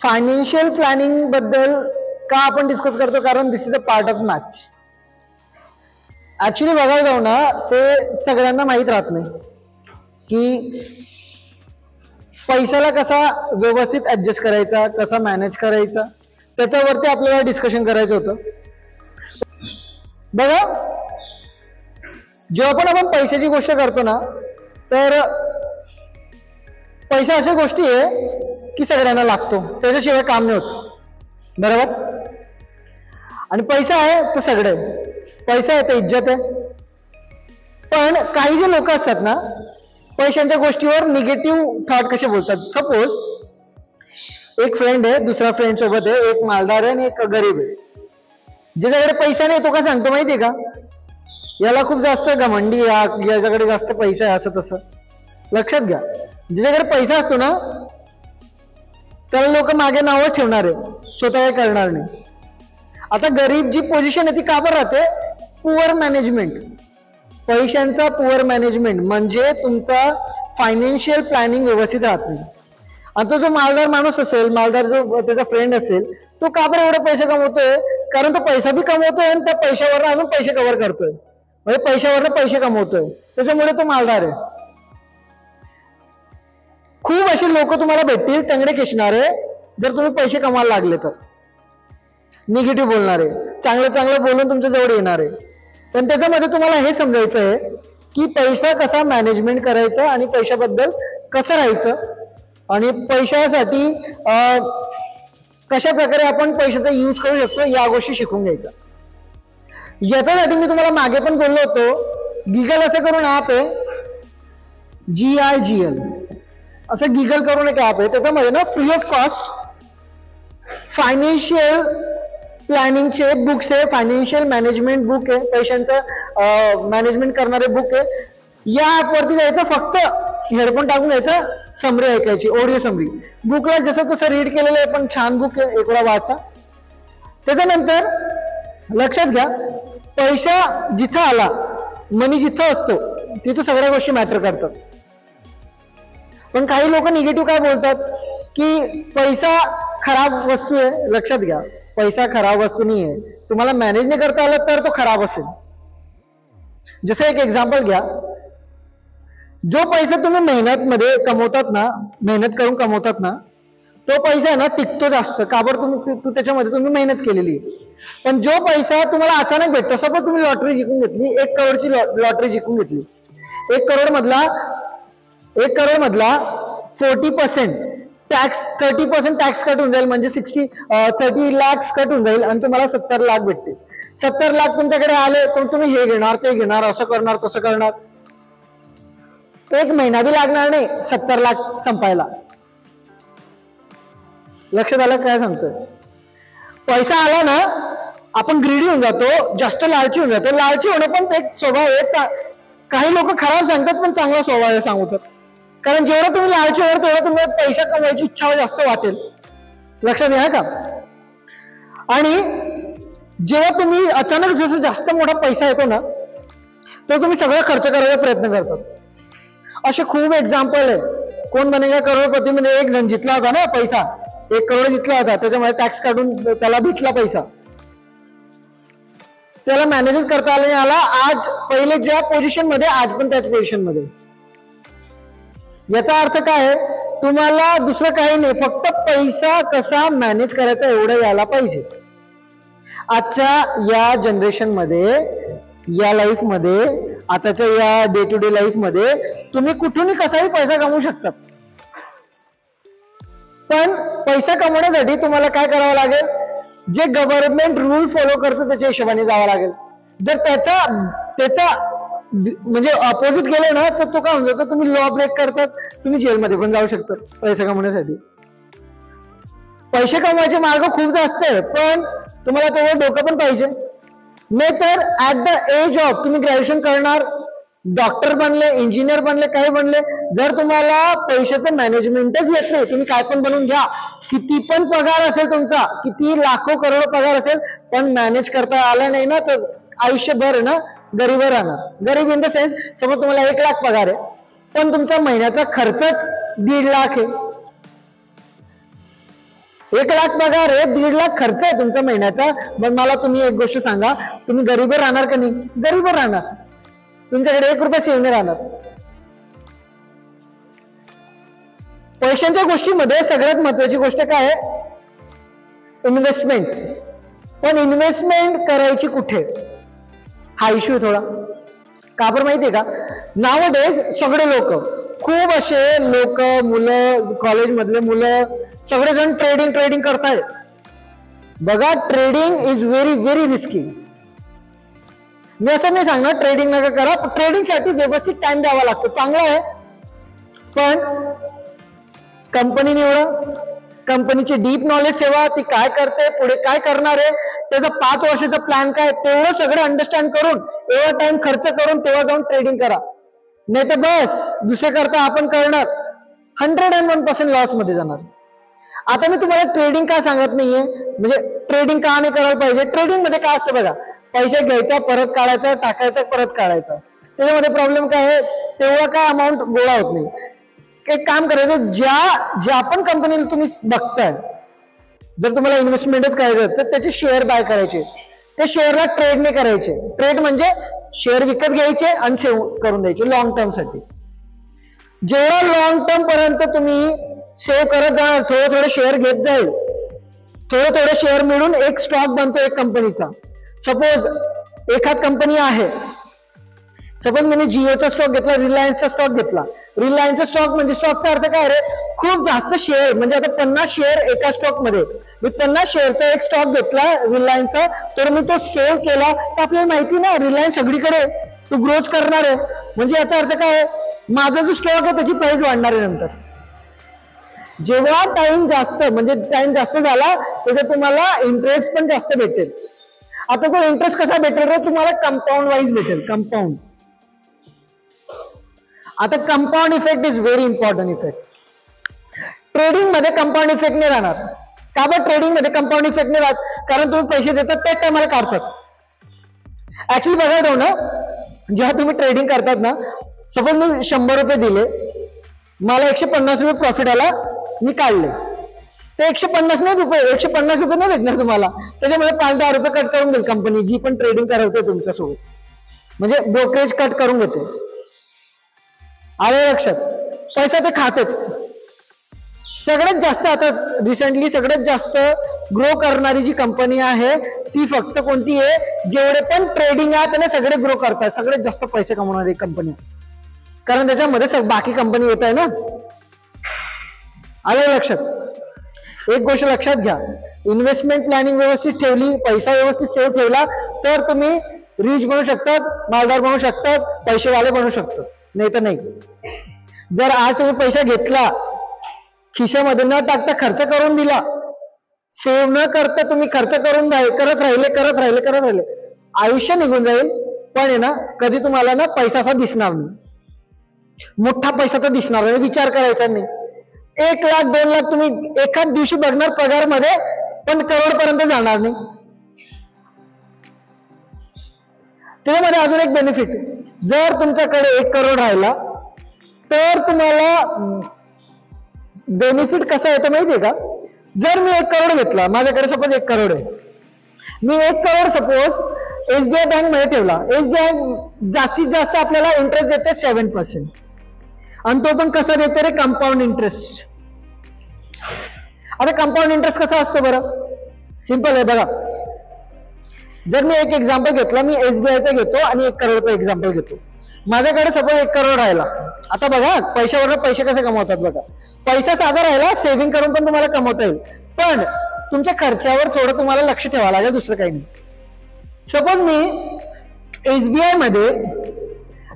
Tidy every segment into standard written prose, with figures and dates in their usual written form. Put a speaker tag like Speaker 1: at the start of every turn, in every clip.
Speaker 1: Financial planning बद्दल का आपण डिस्कस करतो, कारण this is a part of maths. Actually बघायला जाऊ ना, ते सगळ्यांना माहीत राहत नाही की पैशाला कसा व्यवस्थित ऍडजस्ट करायचा, कसा मॅनेज करायचा, त्याच्यावरती आपल्याला डिस्कशन करायचं होतं. बघा, जेव्हा पण आपण पैशाची गोष्ट करतो ना, तर पैसा अशा गोष्टी आहे की सगळ्यांना लागतो, त्याच्याशिवाय काम नाही होत, बरोबर. आणि पैसा आहे तर सगळे, पैसा आहे तर इज्जत आहे. पण काही जे लोक असतात ना, पैशांच्या गोष्टीवर निगेटिव्ह थॉट कसे बोलतात. सपोज एक फ्रेंड आहे, दुसरा फ्रेंड सोबत आहे, एक मालदार आहे आणि एक गरीब आहे. ज्याच्याकडे पैसा नाही तो काय सांगतो माहितीये का, याला खूप जास्त घमंडी, याच्याकडे जास्त पैसा आहे, असं तसं. लक्षात घ्या, ज्याच्याकडे पैसा असतो ना त्याला लोक मागे नावं ठेवणार आहे, स्वतः काय करणार नाही. आता गरीब जी पोझिशन आहे ती का बरं राहते, पुअर मॅनेजमेंट, पैशांचा पुअर मॅनेजमेंट, म्हणजे तुमचा फायनान्शियल प्लॅनिंग व्यवस्थित राहत नाही. आणि तो जो मालदार माणूस असेल, मालदार जो त्याचा फ्रेंड असेल, तो का बरं एवढा पैसा कमवतोय, कारण तो पैसा बी कमवतोय आणि त्या पैशावर अजून पैसे कव्हर करतोय, म्हणजे पैशावर पैसे कमवतोय, त्याच्यामुळे तो मालदार आहे. खूप अशी लोक तुम्हाला भेटतील टंगडे खेचणारे, जर तुम्ही पैसे कमायला लागले तर, निगेटिव्ह बोलणारे, चांगलं चांगलं बोलून तुमच्या जवळ येणारे. पण त्याच्यामध्ये तुम्हाला हे समजायचं आहे की पैसा कसा मॅनेजमेंट करायचा आणि पैशाबद्दल कसं राहायचं, आणि पैशासाठी कशा प्रकारे आपण पैशाचा यूज करू शकतो, या गोष्टी शिकून घ्यायच्या. याच्यासाठी मी तुम्हाला मागे पण बोललो होतो, गिगल असं करून ऍप आहे, GIGL असं गिगल करून एक ऍप आहे, त्याच्यामध्ये ना फ्री ऑफ कॉस्ट फायनान्शियल प्लॅनिंगचे बुक्स आहे, फायनान्शियल मॅनेजमेंट बुक आहे, पैशांचं मॅनेजमेंट करणारे बुक आहे. या ऍपवरती जायचं, फक्त हेडफोन टाकून घ्यायचं, समरी ऐकायची, ऑडिओ समरी. बुकला जसं तसं रीड केलेलं आहे, पण छान बुक आहे, एक वेळा वाचा. त्याच्यानंतर लक्षात घ्या, पैसा जिथं आला, मनी जिथं असतो तिथं सगळ्या गोष्टी मॅटर करतात. पण काही लोक निगेटिव्ह काय बोलतात की पैसा खराब वस्तू आहे. लक्षात घ्या, पैसा खराब वस्तू नाही आहे, तुम्हाला मॅनेज नाही करता आलं तर तो खराब असेल. जसं एक एक्झाम्पल घ्या, जो पैसा तुम्ही मेहनत मध्ये कमवतात ना, मेहनत करून कमवतात ना, तो पैसा आहे ना टिकतो जास्त, का बरं, त्याच्यामध्ये तुम्ही मेहनत केलेली. पण जो पैसा तुम्हाला अचानक भेटतो, सपोज तुम्ही लॉटरी जिंकून घेतली, 1 करोडची लॉटरी जिंकून घेतली, 1 करोड मधला 40% टॅक्स, 30% टॅक्स कट होऊन जाईल, म्हणजे 30 लाख कट होऊन जाईल आणि तुम्हाला 70 लाख भेटते. 70 लाख तुमच्याकडे आले, पण तुम्ही हे घेणार ते घेणार, असं करणार तसं करणार, 1 महिना बी लागणार नाही 70 लाख संपायला. लक्षात आलं काय सांगतोय. पैसा आला ना, आपण ग्रीडी होऊन जातो, जास्त लालची होऊन जातो. लालची होणं पण एक स्वभाव आहे. काही लोक खराब सांगतात, पण चांगला स्वभाव आहे सांगतात, कारण जेवढं तुम्ही लालची होणार तेवढं तुम्हाला पैसा कमवायची इच्छा जास्त वाटेल. लक्षात घ्या का. आणि जेव्हा तुम्ही अचानक जसं जास्त मोठा पैसा येतो ना, तर तुम्ही सगळं खर्च करायचा प्रयत्न करतात. असे खूप एक्झाम्पल आहे. कोण बनेगा करोडपती मध्ये एक जण जितला होता ना पैसा, 1 करोड जितला होता, त्याच्यामध्ये टॅक्स काढून त्याला भेटला पैसा, त्याला मॅनेज करता आला नाही आला. आज पहिले ज्या पोझिशन मध्ये, आज पण त्याच पोझिशन मध्ये. याचा अर्थ काय आहे, तुम्हाला दुसरं काही नाही, फक्त पैसा कसा मॅनेज करायचा एवढं यायला पाहिजे. आजच्या या जनरेशन मध्ये, या लाईफ मध्ये, आताच्या या डे टू डे लाईफ मध्ये तुम्ही कुठूनही कसाही पैसा कमवू शकता. पण पैसा कमवण्यासाठी तुम्हाला काय करावं लागेल, जे गव्हर्नमेंट रूल फॉलो करतो त्याच्या हिशोबाने जावं लागेल. जर त्याचा म्हणजे ऑपोजिट गेले ना, तर तो काय होऊन जातो, तुम्ही लॉ ब्रेक करतात, तुम्ही जेलमध्ये पण जाऊ शकता पैसा कमवण्यासाठी. पैसे कमवायचे मार्ग खूप जास्त आहे, पण तुम्हाला तेवढं डोकं पण पाहिजे. नाही तर ऍट द एज ऑफ, तुम्ही ग्रॅज्युएशन करणार, डॉक्टर बनले, इंजिनियर बनले, काही बनले, जर तुम्हाला पैशाचं मॅनेजमेंटच येत नाही, तुम्ही काय पण बनवून घ्या, किती पण पगार असेल तुमचा, किती लाखो करोड पगार असेल, पण मॅनेज करता आला नाही ना, तर आयुष्यभर ना गरीब राहणार. गरीब इन द सेन्स, समज तुम्हाला 1 लाख पगार आहे, पण तुमचा महिन्याचा खर्चच 1.5 लाख आहे. 1,00,000 पगार आहे, 1.5 लाख खर्च आहे तुमचा महिन्याचा. मग मला तुम्ही एक गोष्ट सांगा, तुम्ही गरीबर राहणार का नाही? गरीबर राहणार. तुमच्याकडे 1 रुपया सेव्ह नाही राहणार. पैशांच्या गोष्टीमध्ये सगळ्यात महत्वाची गोष्ट काय आहे? इन्व्हेस्टमेंट. पण इन्व्हेस्टमेंट करायची कुठे, हा इश्यू थोडा. का बरं माहितीये का? नावडेज सगळे लोक, खूप असे लोक, मुलं, कॉलेज मधले मुलं सगळेजण ट्रेडिंग करतायत. बघा, trading is very very risky. मी असं नाही सांगणार ट्रेडिंग नका करा, ट्रेडिंग साठी व्यवस्थित टाइम द्यावा लागतो, चांगला आहे. पण कंपनी निवडा, कंपनीची डीप नॉलेज ठेवा, ती काय करते, पुढे काय करणार आहे, त्याचा 5 वर्षाचा प्लॅन काय, तेवढं सगळं अंडरस्टँड करून, एवढा टाइम खर्च करून तेव्हा जाऊन ट्रेडिंग करा. नाही तर बस दुसरे करता आपण करणार 101% लॉस मध्ये जाणार. आता मी तुम्हाला ट्रेडिंग का सांगत नाहीये, म्हणजे ट्रेडिंग का नाही करायला पाहिजे. ट्रेडिंग मध्ये काय असतं बघा, पैसे घ्यायचा, परत काढायचा, टाकायचा, परत काढायचा. त्याच्यामध्ये प्रॉब्लेम काय आहे, तेवढा काय अमाऊंट गोळा होत नाही. एक काम करायचं, ज्या पण कंपनीला तुम्ही बघताय, जर तुम्हाला इन्व्हेस्टमेंटच करायचं तर त्याचे शेअर बाय करायचे. ते शेअरला ट्रेड नाही करायचे. ट्रेड म्हणजे शेअर विकत घ्यायचे आणि सेव्ह करून द्यायचे लॉंग टर्म साठी. जेवढा लॉंग टर्म पर्यंत तुम्ही सेव्ह करत जाणार, थोडे शेअर घेत जाईल, थोडे शेअर मिळून एक स्टॉक बनतो एक कंपनीचा. सपोज एखाद कंपनी आहे, सपोज मी जिओचा स्टॉक घेतला, रिलायन्सचा स्टॉक घेतला. रिलायन्सचा स्टॉक म्हणजे स्टॉकचा अर्थ काय रे, खूप जास्त शेअर, म्हणजे आता 50 शेअर एका स्टॉक मध्ये, मी 50 शेअरचा एक स्टॉक घेतला रिलायन्सचा, तर मी तो सेव्ह केला. तर आपल्याला माहिती ना रिलायन्स सगळीकडे तो ग्रोथ करणार आहे. म्हणजे याचा अर्थ काय, माझा जो स्टॉक आहे त्याची प्राइस वाढणार आहे नंतर. जेव्हा टाइम जास्त, म्हणजे टाइम जास्त झाला त्याचा तुम्हाला इंटरेस्ट पण जास्त भेटेल. आता तो इंटरेस्ट कसा भेटेल रे, तुम्हाला कंपाऊंड वाईज भेटेल. कंपाऊंड. आता compound effect is very important effect. Trading मध्ये कंपाऊंड इफेक्ट नाही राहणार. का बरं ट्रेडिंग मध्ये कंपाऊंड इफेक्ट नाही राहत? कारण तुम्ही पैसे देतात त्याच टायमाला काढतात. ऍक्च्युली बघायला जाऊ ना, जेव्हा तुम्ही ट्रेडिंग करतात ना, सपोज मी 100 रुपये दिले, मला 150 रुपये प्रॉफिट आला, मी काढले, ते 150 नाही रुपये, 150 रुपये नाही भेटणार तुम्हाला. त्याच्यामध्ये 5-10 रुपये कट करून देईल कंपनी, जी पण ट्रेडिंग करवते तुमच्यासोबत, म्हणजे ब्रोकरेज कट करून घेते. आले लक्षात? पैसा ते खातेच. सगळ्यात जास्त आता रिसेंटली सगळ्यात जास्त ग्रो करणारी जी कंपनी आहे ती फक्त कोणती आहे, जेवढे पण ट्रेडिंग आहे त्याने सगळे ग्रो करतात, सगळ्यात जास्त पैसे कमवणारी कंपनी, कारण त्याच्यामध्ये बाकी कंपनी येत आहे ना. आले लक्षात? एक गोष्ट लक्षात घ्या, इन्व्हेस्टमेंट प्लॅनिंग व्यवस्थित ठेवली, पैसा व्यवस्थित सेव्ह ठेवला तर तुम्ही रिच बनू शकतात, मालदार बनू शकतात, पैसेवाले बनू शकतात. नाही तर नाही. जर आज तुम्ही पैसा घेतला, खिशामध्ये न टाकता खर्च करून दिला, सेव्ह न करता तुम्ही खर्च करून करत राहिले, आयुष्य निघून जाईल. पण आहे ना, कधी तुम्हाला ना पैसा असा दिसणार नाही, मोठा पैसा तर दिसणार नाही, विचार करायचा नाही. 1 लाख 2 लाख तुम्ही एकाच दिवशी बघणार पगार मध्ये, पण करोड पर्यंत जाणार नाही. त्याच्यामध्ये अजून एक बेनिफिट, जर तुमच्याकडे 1 करोड राहिला तर तुम्हाला बेनिफिट कसा येतो माहितीये का? जर मी 1 करोड घेतला, माझ्याकडे सपोज 1 करोड आहे, मी 1 करोड सपोज एसबीआय बँक मध्ये ठेवला. एसबीआय जास्तीत जास्त आपल्याला इंटरेस्ट देते 7%, आणि तो पण कसा देते रे, कंपाऊंड इंटरेस्ट. आता कंपाऊंड इंटरेस्ट कसा असतो बरं? सिंपल आहे बघा. जर मी एक एक्झाम्पल घेतला, मी एसबीआयचा घेतो आणि 1 करोडचा एक्झाम्पल घेतो. माझ्याकडे सपोज 1 करोड राहिला. आता बघा, पैशावर पैसे कसे कमवतात बघा. पैसा साधा राहिला, सेव्हिंग करून पण तुम्हाला कमवता येईल, पण तुमच्या खर्चावर थोडं तुम्हाला लक्ष ठेवावं लागेल, दुसरं काही नाही. सपोज मी एसबीआय मध्ये,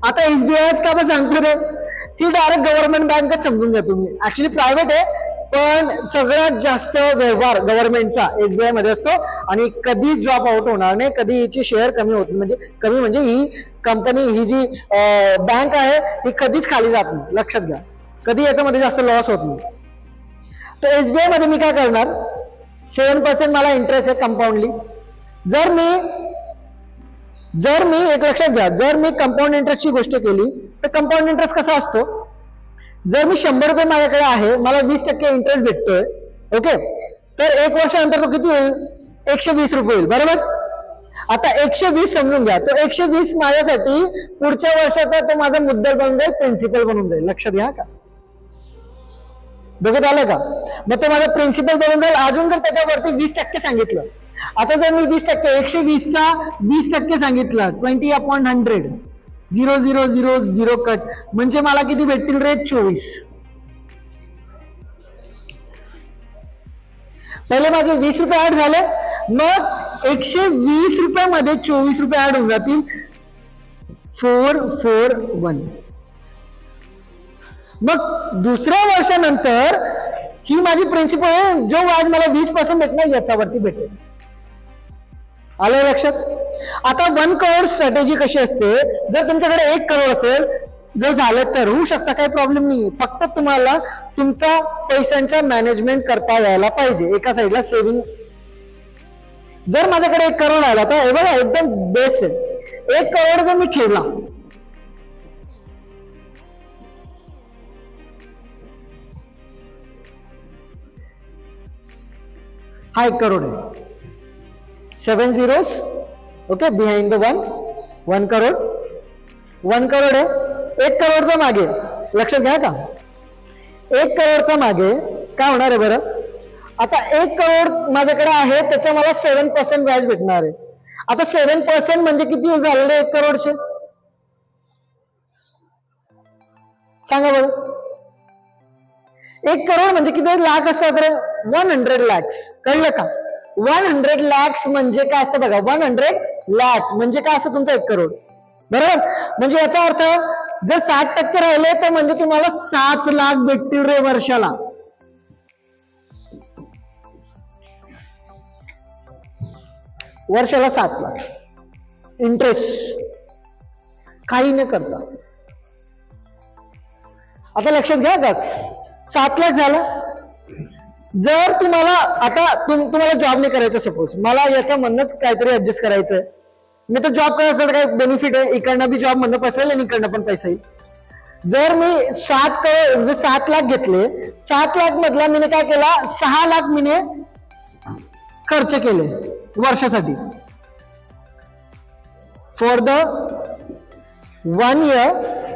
Speaker 1: आता एसबीआय का बरं सांगतो रे, ती डायरेक्ट गव्हर्नमेंट बँकच समजून घ्या तुम्ही. ऍक्च्युली प्रायव्हेट आहे, पण सगळ्यात जास्त व्यवहार गव्हर्नमेंटचा एसबीआय मध्ये असतो, आणि कधीच ड्रॉप आउट होणार नाही, कधी हिची शेअर कमी होत, म्हणजे कमी म्हणजे ही कंपनी, ही जी बँक आहे ही कधीच खाली जात नाही. लक्षात घ्या, कधी याच्यामध्ये जास्त लॉस होत नाही. तर एसबीआय मध्ये मी काय करणार, 7% मला इंटरेस्ट आहे कंपाऊंडली. जर मी एक लक्षात घ्या, जर मी कंपाऊंड इंटरेस्टची गोष्ट केली तर कंपाऊंड इंटरेस्ट कसा असतो, जर मी 100 रुपये माझ्याकडे आहे, मला 20% इंटरेस्ट भेटतोय, ओके, तर 1 वर्षानंतर तो किती होईल? 120 रुपये होईल, बरोबर. आता 120 समजून घ्या, तो 120 माझ्यासाठी पुढच्या वर्षाचा तो माझा मुद्दल बनून जाईल, प्रिन्सिपल बनून जाईल. लक्षात घ्या का, बघत आलं का? मग तो माझा प्रिन्सिपल बनून जाईल. अजून जर त्याच्यावरती 20% सांगितलं, आता जर मी 20%, 120चा 20% सांगितलं, 20/100, 0,0,0,0 कट, म्हणजे मला किती भेटतील रे? 24. पहिले माझे 20 रुपये ऍड झाले, मग 120 रुपयामध्ये 24 रुपये ऍड होऊन जातील, 441. मग दुसऱ्या वर्षानंतर ही माझी प्रिन्सिपल आहे, जो व्याज मला 20% भेटणार याच्यावरती भेटेल. आलं लक्षात? आता 1 करोड स्ट्रॅटेजी कशी असते, जर तुमच्याकडे 1 करोड असेल, जर झालं तर होऊ शकता, काही प्रॉब्लेम नाही. फक्त तुम्हाला तुमचा पैशांचा मॅनेजमेंट करता यायला पाहिजे. एका साईडला सेव्हिंग. जर माझ्याकडे 1 करोड आला तर हे बघा एकदम बेस्ट आहे. 1 करोड जर मी ठेवला, हा 1 करोड आहे. 7 zeros, okay, behind the 1 crore. 1 crore आहे. 1 करोडचा मागे लक्षात घ्या का, 1 करोडचा मागे काय होणार आहे बरं? आता 1 करोड माझ्याकडे आहे, त्याचा मला 7% व्याज भेटणार आहे. आता 7% म्हणजे किती झालेले 1 करोडचे? सांगा बरं. 1 करोड म्हणजे किती लाख असतात रे? 100 lakhs. कळलं का? 100 lakhs म्हणजे काय असतं बघा. 100 lakh म्हणजे काय असतं तुमचं 1 करोड, बरोबर. म्हणजे याचा अर्थ जर 60% राहिले तर म्हणजे तुम्हाला 7 लाख भेटतील रे वर्षाला. वर्षाला 7 लाख इंटरेस्ट, काही न करता. आता लक्षात घ्या का, 7 लाख झालं. जर तुम्हाला आता तुम्हाला जॉब नाही करायचं, सपोज मला याचं म्हणणंच काहीतरी ऍडजस्ट करायचंय, मी तर जॉब करत असेल, काय बेनिफिट आहे, इकडनं बी जॉब म्हणणं पैसा येईल आणि इकडनं पण पैसा येईल. जर मी 7 लाख घेतले, 7 लाख मधला मी काय केला, 6 लाख मीने खर्च केले वर्षासाठी. For the 1 year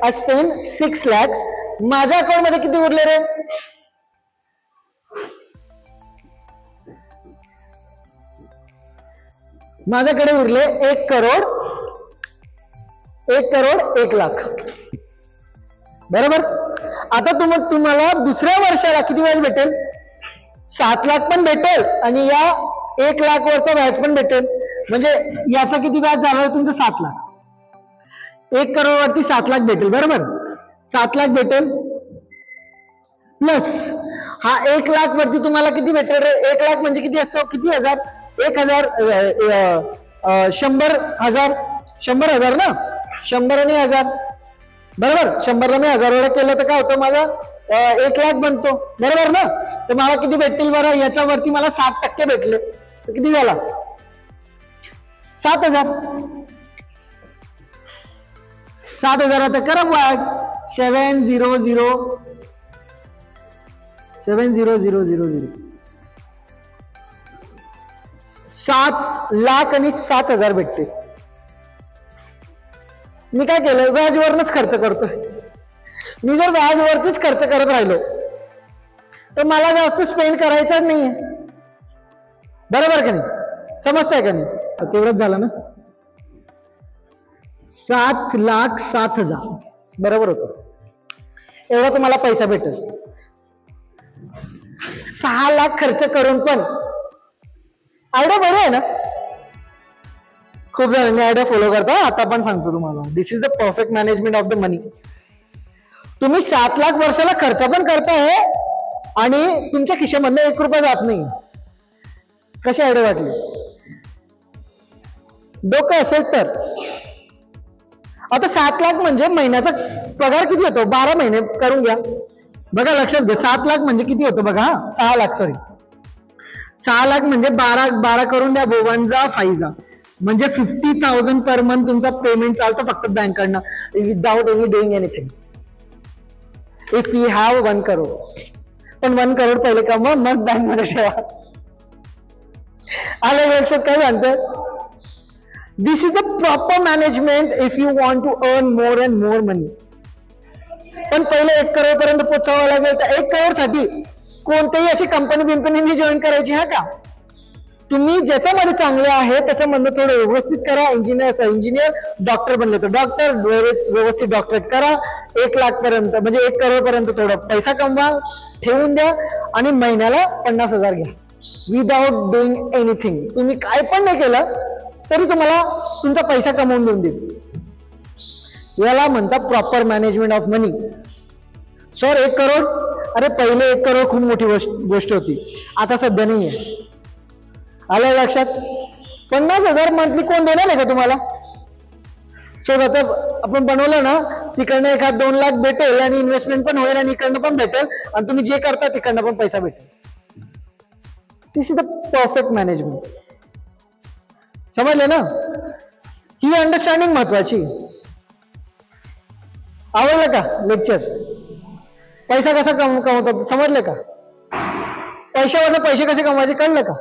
Speaker 1: I spent 6 lakhs. माझ्या अकाउंट मध्ये किती उरले रे? माझ्याकडे उरले 1 करोड 1 लाख, बरोबर. आता तुम्हाला दुसऱ्या वर्षाला किती व्याज भेटेल? 7 लाख पण भेटेल आणि या 1 लाख वरचा व्याज पण भेटेल. म्हणजे याचा किती व्याज झालं तुमचं? 7 लाख. 1 करोड वरती 7 लाख भेटेल, बरोबर. 7 लाख भेटेल प्लस हा 1 लाख वरती तुम्हाला किती भेटेल रे? 1 लाख म्हणजे किती असतो? किती हजार? 1,000, 100,000, 100,000 ना, 100 आणि 1000, बरोबर. 100ला मी 1000 वेळा केलं तर काय होतं माझा? 1 लाख बनतो, बरोबर ना. तर मला किती भेटतील बरं? याच्यावरती मला 7% भेटले, तर किती झाला? 7,000. 7,000 आता करा वाढ. 7,000,000. 7 लाख आणि 7,000 भेटते. मी काय केलं? व्याजवरच खर्च करतोय. मी जर व्याजवरतीच खर्च करत राहिलो तर मला जास्त स्पेंड करायचा नाहीये, बरोबर का नाही? समजताय का नाही? तेवढंच झालं ना. 7,07,000 बरोबर होतं. एवढा तुम्हाला पैसा भेटेल. 6 लाख खर्च करून पण आयडिया बरी आहे ना. खूप जणांनी आयडिया फॉलो करता. आता पण सांगतो तुम्हाला, this is the perfect management of the money. तुम्ही 7 लाख वर्षाला खर्च पण करताय आणि तुमच्या खिशामधनं 1 रुपया जात नाही. कशी आयडिया वाटली? डोकं असेल तर. आता 7 लाख म्हणजे महिन्याचा पगार किती होतो? 12 महिने करून घ्या. बघा लक्षात घ्या, 7 लाख म्हणजे किती होतं बघा. 6 लाख, सॉरी 6 लाख म्हणजे 12 करून द्या. 1 जा 5 जा म्हणजे 50,000 पर मंथ तुमचा पेमेंट चालतो फक्त बँककडनं, without any doing anything. If you have 1 crore. पण 1 करोड पहिले कमवा, मग बँक मध्ये ठेवा. आलं लक्षात काय सांगतात? This is the proper management if you want to earn more and more money. पण पहिले 1 करोड पर्यंत पोहोचावं लागेल. तर 1 करोड साठी कोणत्याही अशी कंपनी जॉईन करायची हा का? तुम्ही ज्याच्यामध्ये चांगले आहे त्याच्यामधनं थोडं व्यवस्थित करा. इंजिनियर, डॉक्टर बनले तर डॉक्टर, व्यवस्थित डॉक्टरेट करा. 1 लाख पर्यंत म्हणजे 1 करोड पर्यंत थोडा पैसा कमवा, ठेवून द्या आणि महिन्याला 50,000 घ्या. Without doing anything. तुम्ही काय पण नाही केलं तरी तुम्हाला तुमचा पैसा कमवून देऊन देईल. याला म्हणतात proper management of money. Sir 1 crore, अरे पहिले 1 करोड खूप मोठी गोष्ट होती, आता सध्या नाही आहे. आलं लक्षात? 50,000 मंथली कोण देणार आहे का तुम्हाला? सो आता आपण बनवलं ना, तिकडनं 1-2 लाख भेटेल आणि इन्व्हेस्टमेंट पण होईल आणि इकडनं पण भेटेल आणि तुम्ही जे करता तिकडनं पण पैसा भेटेल. दिस इज द परफेक्ट मॅनेजमेंट. समजलं ना? ही अंडरस्टँडिंग महत्वाची. आवडलं का लेक्चर? पैसा कसा कमवतात समजलं का? पैशावरनं पैसे कसे कमवायचे कळलं का?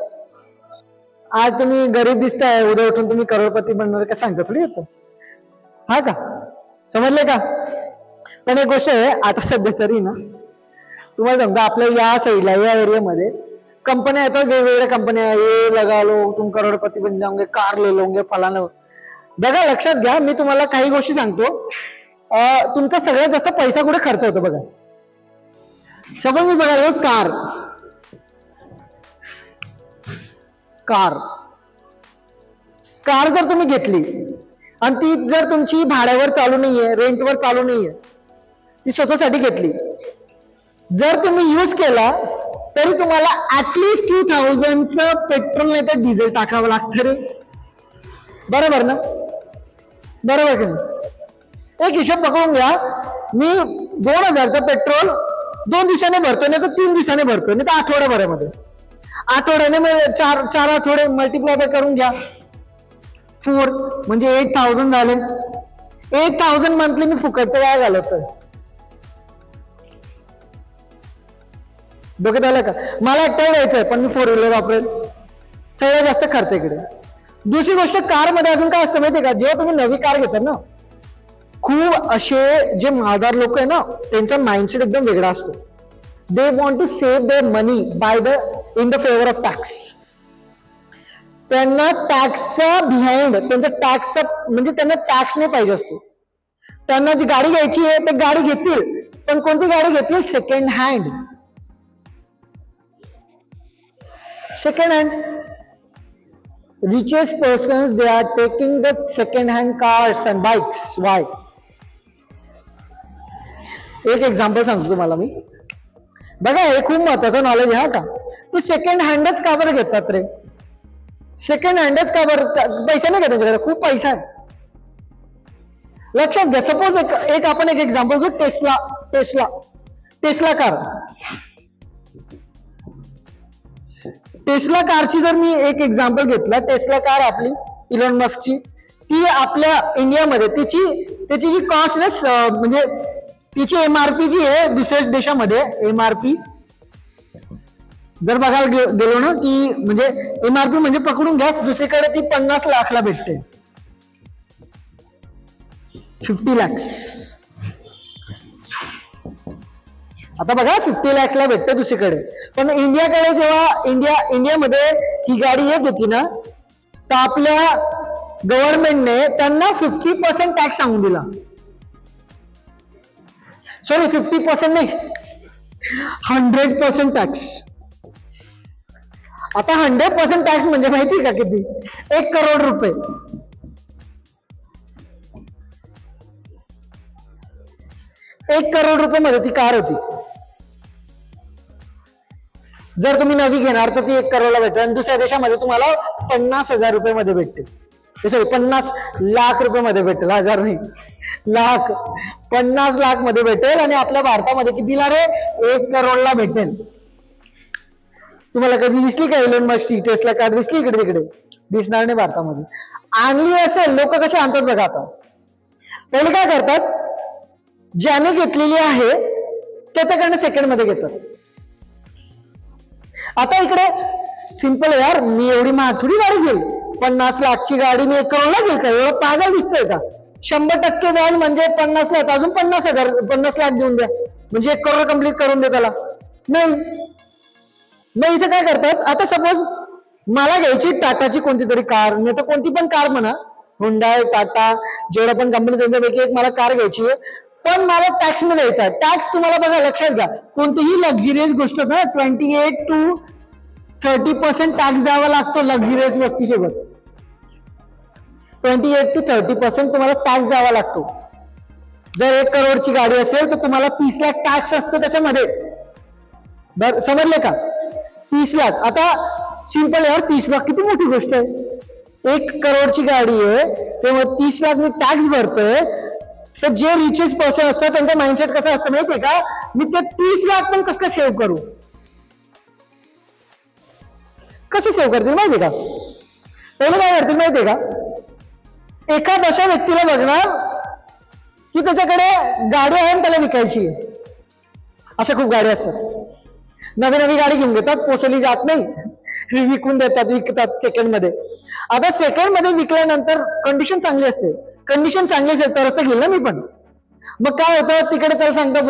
Speaker 1: आज तुम्ही गरीब दिसताय, उद्या उठून तुम्ही करोडपती बनणार का सांगता थोडी येतं. हा का? समजले का? पण एक गोष्ट आहे, आता सध्या तरी ना तुम्हाला सांगतो, आपल्या या साईडला या एरियामध्ये कंपन्या येतात, वेगवेगळ्या कंपन्या, ये लगा लो तुम करोडपती बन जाओगे, कार ले लोगे, फलाना. बघा लक्षात घ्या, मी तुम्हाला काही गोष्टी सांगतो. तुमचा सगळ्यात जास्त पैसा कुठे खर्च होतो बघा. सगळं मी बघायला कार कार कार जर तुम्ही घेतली आणि ती जर तुमची भाड्यावर चालू नाहीये, रेंटवर चालू नाहीये, ती स्वतःसाठी घेतली, जर तुम्ही यूज केला तरी तुम्हाला ऍटलिस्ट 2000चं पेट्रोल नाही तर डिझेल टाकावं लागतं रे. बरोबर ना? बरोबर की नाही? एक हिशोब पकडून घ्या, मी 2000चं पेट्रोल 2 दिवसाने भरतो, नाही तर 3 दिवसाने भरतो, नाही तर आठवड्याभरामध्ये. आठवड्याने 4 आठवडे मल्टिप्लाय करून घ्या, 4 म्हणजे 8000 झाले. 8000 मंथली मी फुकटचं काय घालवतोय? डोक्यात आलं का? मला एकटं जायचंय पण मी 4 व्हीलर वापरेल. सगळ्यात जास्त खर्च इकडे. दुसरी गोष्ट, कार मध्ये अजून काय असतं माहितीये का? जेव्हा तुम्ही नवी कार घेता ना, खूप असे जे मालदार लोक आहे ना, त्यांचा माइंडसेट एकदम वेगळा असतो. They want to save their money in the favour of tax. त्यांना टॅक्सचा बिहाइंड, त्यांचा टॅक्सचा म्हणजे त्यांना टॅक्स नाही पाहिजे असतो. त्यांना जी गाडी घ्यायची आहे ते गाडी घेतील, पण कोणती गाडी घेतील? Second hand. Second hand. richest persons, they are taking the second hand cars and bikes. Why? एक एक्झाम्पल सांगतो तुम्हाला मी. बघा, हे खूप महत्वाचं नॉलेज आहे का? ते सेकंड हँडच का बरं घेतात रे? सेकंड हँडच का बरं? पैसा नाही का त्यांच्याकडे? खूप पैसा आहे. लक्षात घ्या. सपोज एक आपण एक एक्झाम्पल घेऊ. Tesla car. टेस्ला कारची जर मी एक एक्झाम्पल घेतला, टेस्ला कार आपली इलॉन मस्कची, ती आपल्या इंडियामध्ये त्याची जी कॉस्ट म्हणजे तिची एमआरपी जी आहे दुसऱ्या देशामध्ये, एमआरपी जर बघायला गेलो ना, की म्हणजे एमआरपी म्हणजे पकडून घ्या, दुसरीकडे ती 50 लाखला भेटते. 50 lakhs. आता बघा 50 lakhsला भेटते दुसरीकडे. पण इंडियाकडे जेव्हा इंडियामध्ये ही गाडी येत होती ना, तर आपल्या गव्हर्नमेंटने त्यांना 50% टॅक्स सांगून दिला. सॉरी, 50% नाही, 100% टॅक्स. आता 100% टॅक्स म्हणजे माहिती का किती? 1 करोड रुपये. 1 करोड रुपये मध्ये ती कार होती. जर तुम्ही नवी घेणार तर ती 1 करोडला भेटते आणि दुसऱ्या देशामध्ये तुम्हाला 50,000 रुपये मध्ये भेटते. सॉरी, 50 लाख रुपये मध्ये भेटेल, 1000 नाही, लाख. 50 लाख मध्ये भेटेल आणि आपल्या भारतामध्ये कितीला रे? 1 करोडला भेटेल. तुम्हाला कधी दिसली का इलॉन मस्कची टेस्ला कार? दिसली इकडे तिकडे? दिसणार नाही भारतामध्ये. आणली असेल, लोक कसे आणतात बघा. आता पहिले काय करतात, ज्याने घेतलेली आहे त्याच्याकडनं सेकंड मध्ये घेतात. आता इकडे सिंपल यार, मी एवढी महाग थोडी गाडी घेईल. 50 लाखची गाडी मी 1 करोडला घेईल का? एवढं पागल दिसतोय का? 100% व्याज म्हणजे 50 लाख, अजून 50 लाख देऊन द्या म्हणजे 1 करोड कम्प्लीट करून दे त्याला. नाही. मग इथे काय करतात, आता सपोज मला घ्यायची टाटाची कोणती तरी कार, नाही तर कोणती पण कार म्हणा, हुंडाय, टाटा, जेवढ्या पण कंपनी त्यांच्यापैकी एक मला कार घ्यायची आहे, पण मला टॅक्स न द्यायचा आहे. टॅक्स तुम्हाला बघा लक्षात घ्या, कोणतीही लक्झरियस गोष्ट ना 28 to 30% टॅक्स द्यावा लागतो लक्झरियस वस्तूसोबत. 28 to 30% तुम्हाला टॅक्स द्यावा लागतो. जर 1 करोडची गाडी असेल तर तुम्हाला 30 लाख टॅक्स असतो त्याच्यामध्ये. बर समजले का? 30 लाख. आता सिंपल यार, 30 लाख किती मोठी गोष्ट आहे. 1 करोडची गाडी आहे तेव्हा 30 लाख मी टॅक्स भरतोय. तर जे रिचेस्ट पर्सन असतात त्यांचा माइंडसेट कसा असतो माहितीये का, मी ते 30 लाख पण कसं सेव्ह करू. कसं सेव्ह करतील माहितीये का? पहिले काय करतील माहितीये का, एखाद अशा व्यक्तीला बघणार की त्याच्याकडे गाडी आहे आणि त्याला विकायची आहे. अशा खूप गाड्या असतात. नवी नवी गाडी घेऊन घेतात, पोचवली जात नाही, विकून देतात, विकतात सेकंड मध्ये. आता सेकंड मध्ये विकल्यानंतर कंडिशन चांगली असते, कंडिशन चांगली असेल तरच तर घेईल ना मी पण. मग काय होतं तिकडे त्याला सांगतो,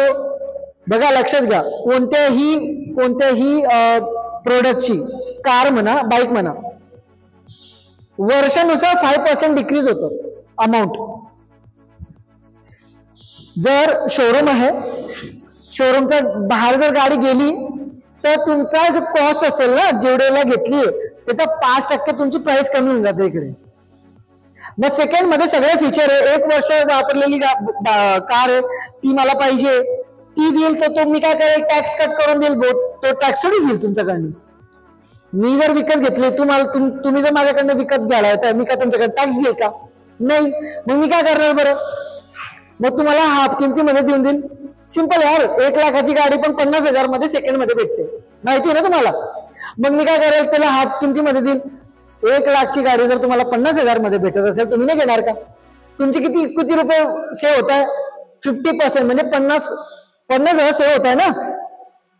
Speaker 1: बघा लक्षात घ्या, कोणत्याही प्रोडक्टची, कार म्हणा, बाईक म्हणा, वर्षानुसार 5% डिक्रीज होतं अमाऊंट. जर शोरूम आहे, शोरूमच्या बाहेर जर गाडी गेली तर तुमचा जो कॉस्ट असेल ना, जेवढ्याला घेतली त्याचा 5% तुमची प्राइस कमी होऊन जाते इकडे. मग सेकंड मध्ये सगळे फीचर आहे, 1 वर्ष वापरलेली कार आहे ती मला पाहिजे, ती देईल तर तो मी काय करेल, टॅक्स कट करून देईल. तो टॅक्स थोडी घेईल तुमच्याकडनं. मी जर विकत घेतली, तुम्ही जर माझ्याकडनं विकत घ्यायला तर मी का तुमच्याकडे टॅक्स घेईल का? नाही. मग मी काय करणार बरं, मग तुम्हाला हाफ किमतीमध्ये देऊन देईल. सिंपल यार, 1 लाखाची गाडी पण 50,000 मध्ये सेकंड मध्ये भेटते, माहिती आहे ना तुम्हाला. मग मी काय करेल, त्याला हाफ किमतीमध्ये देईल. 1 लाखची गाडी जर तुम्हाला 50,000 मध्ये भेटत असेल, तुम्ही नाही घेणार का? तुमचे किती रुपये सेव्ह होत आहे? 50% म्हणजे 50,000 सेव्ह होत आहे ना,